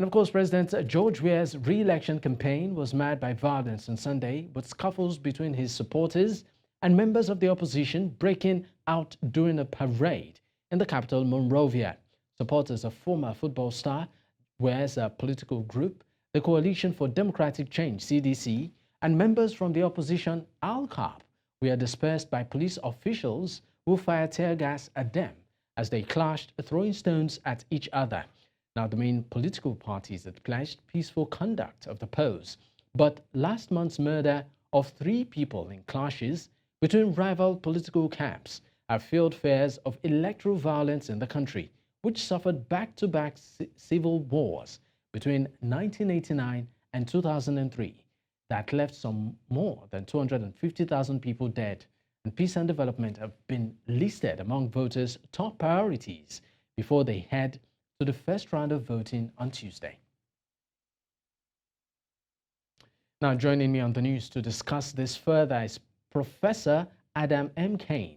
And of course, President George Weah's re-election campaign was marred by violence on Sunday, with scuffles between his supporters and members of the opposition breaking out during a parade in the capital, Monrovia. Supporters of former football star Weah's political group, the Coalition for Democratic Change, CDC, and members from the opposition, ALCOP, were dispersed by police officials who fired tear gas at them as they clashed, throwing stones at each other. Now, the main political parties had pledged peaceful conduct of the polls, but last month's murder of 3 people in clashes between rival political camps have fueled fears of electoral violence in the country, which suffered back-to-back civil wars between 1989 and 2003 that left some more than 250,000 people dead. And peace and development have been listed among voters' top priorities before they head to the first round of voting on Tuesday. Now, joining me on the news to discuss this further is Professor Adam M. Kyne.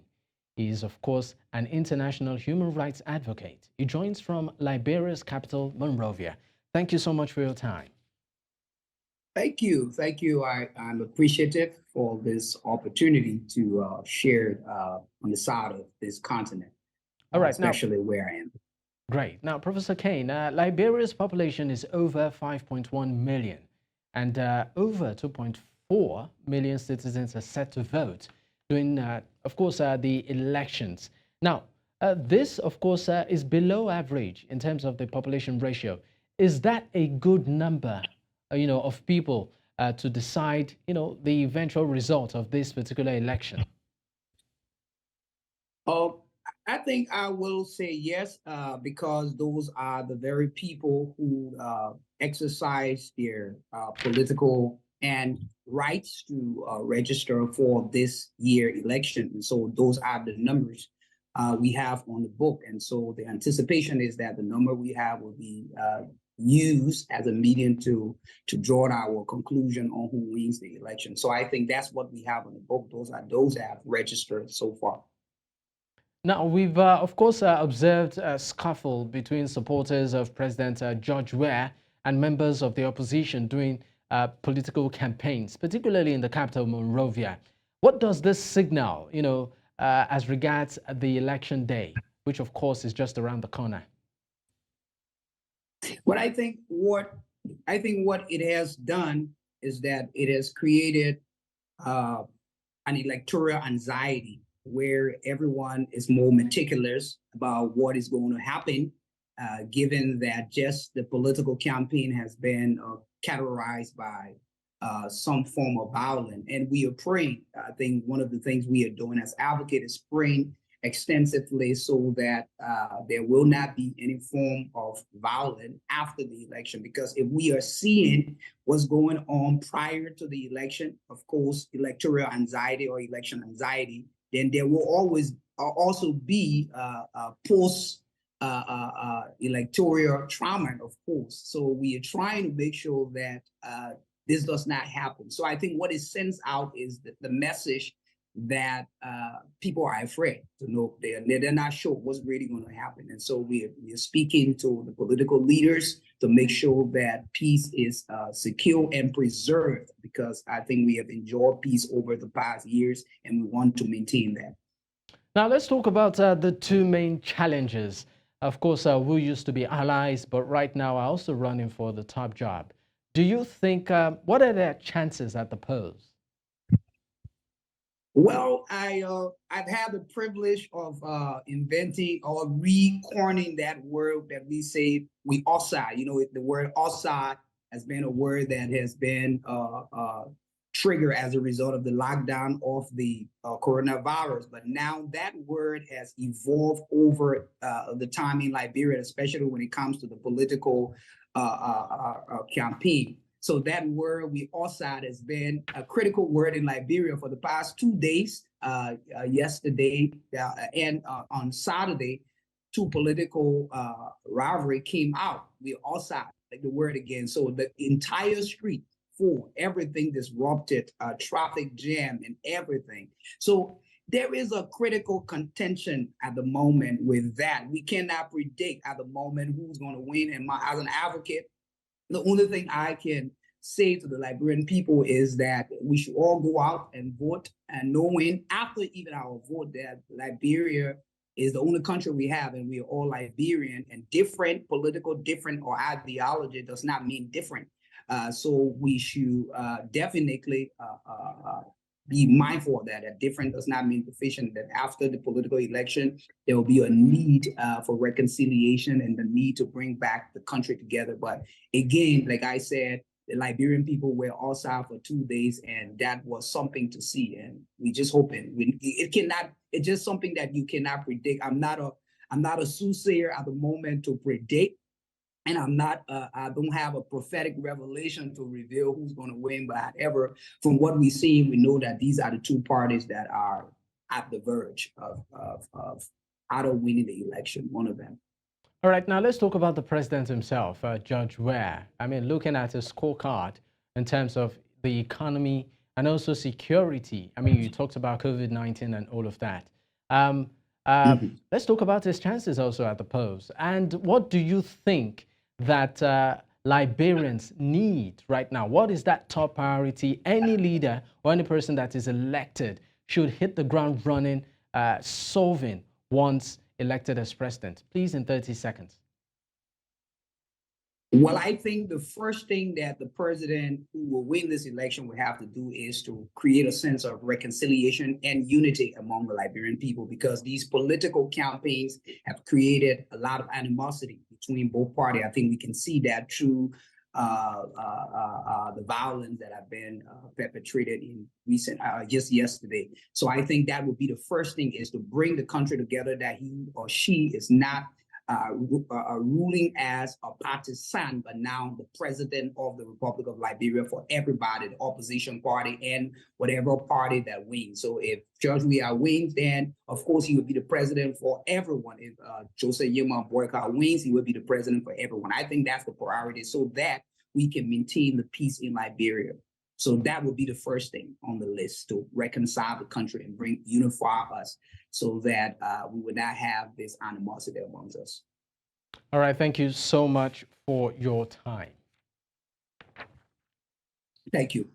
He is, of course, an international human rights advocate. He joins from Liberia's capital, Monrovia. Thank you so much for your time. Thank you. Thank you. I'm appreciative for this opportunity to share on the side of this continent, all right, especially where I am. Great. Now, Professor Kyne, Liberia's population is over 5.1 million, and over 2.4 million citizens are set to vote during, of course, the elections. Now, this, of course, is below average in terms of the population ratio. Is that a good number, of people to decide, the eventual result of this particular election? I think I will say yes, because those are the very people who exercise their political and rights to register for this year election. And so those are the numbers we have on the book. And so the anticipation is that the number we have will be used as a medium to draw our conclusion on who wins the election. So I think that's what we have on the book. Those that have registered so far. Now, we've, of course, observed a scuffle between supporters of President George Weah and members of the opposition during political campaigns, particularly in the capital, Monrovia. What does this signal, as regards the election day, which, of course, is just around the corner? Well, I think what it has done is that it has created an electoral anxiety where everyone is more meticulous about what is going to happen, given that just the political campaign has been categorized by some form of violence. And we are praying. I think one of the things we are doing as advocates is praying extensively so that there will not be any form of violence after the election. Because if we are seeing what's going on prior to the election, of course, electoral anxiety or election anxiety, then there will always also be post electoral trauma, of course. So we are trying to make sure that this does not happen. So I think what it sends out is the message that people are afraid to know they're not sure what's really going to happen. And so we are speaking to the political leaders to make sure that peace is secure and preserved, because I think we have enjoyed peace over the past years and we want to maintain that. Now, let's talk about the 2 main challenges. Of course, we used to be allies, but right now are also running for the top job. Do you think, what are their chances at the polls? Well, I've had the privilege of inventing or re-coining that word that we say we outside. The word outside has been a word that has been triggered as a result of the lockdown of the coronavirus. But now that word has evolved over the time in Liberia, especially when it comes to the political campaign. So that word, we outside, has been a critical word in Liberia for the past 2 days. Yesterday and on Saturday, 2 political rivalry came out. We outside, like the word again. So the entire street full, everything disrupted, traffic jam and everything. So there is a critical contention at the moment with that. We cannot predict at the moment who's going to win. And as an advocate, The only thing I can say to the Liberian people is that we should all go out and vote, and knowing after even our vote that Liberia is the only country we have and we are all Liberian, and different political, different or ideology does not mean different. So we should definitely be mindful of that, that different does not mean deficient, that after the political election, there will be a need for reconciliation and the need to bring back the country together. But again, like I said, the Liberian people were outside for 2 days, and that was something to see. And we just hoping it's just something that you cannot predict. I'm not a soothsayer at the moment to predict. And I don't have a prophetic revelation to reveal who's going to win, but however, from what we see, we know that these are the two parties that are at the verge of either winning the election, one of them. All right, now let's talk about the president himself, George Weah. I mean, looking at his scorecard in terms of the economy and also security. I mean, you talked about COVID-19 and all of that. Let's talk about his chances also at the polls. And what do you think that Liberians need right now? What is that top priority? Any leader or any person that is elected should hit the ground running, solving once elected as president. Please, in 30 seconds. Well, I think the first thing that the president who will win this election will have to do is to create a sense of reconciliation and unity among the Liberian people, because these political campaigns have created a lot of animosity between both parties. I think we can see that through the violence that have been perpetrated in recent, just yesterday. So I think that would be the first thing, is to bring the country together, that he or she is not ruling as a partisan, but now the president of the Republic of Liberia for everybody, the opposition party and whatever party that wins. So if George Weah wins, then of course he would be the president for everyone. If Joseph Yema Boycott wins, he would be the president for everyone. I think that's the priority, so that we can maintain the peace in Liberia. So that would be the first thing on the list, to reconcile the country and unify us, so that we would not have this animosity amongst us. All right, thank you so much for your time. Thank you.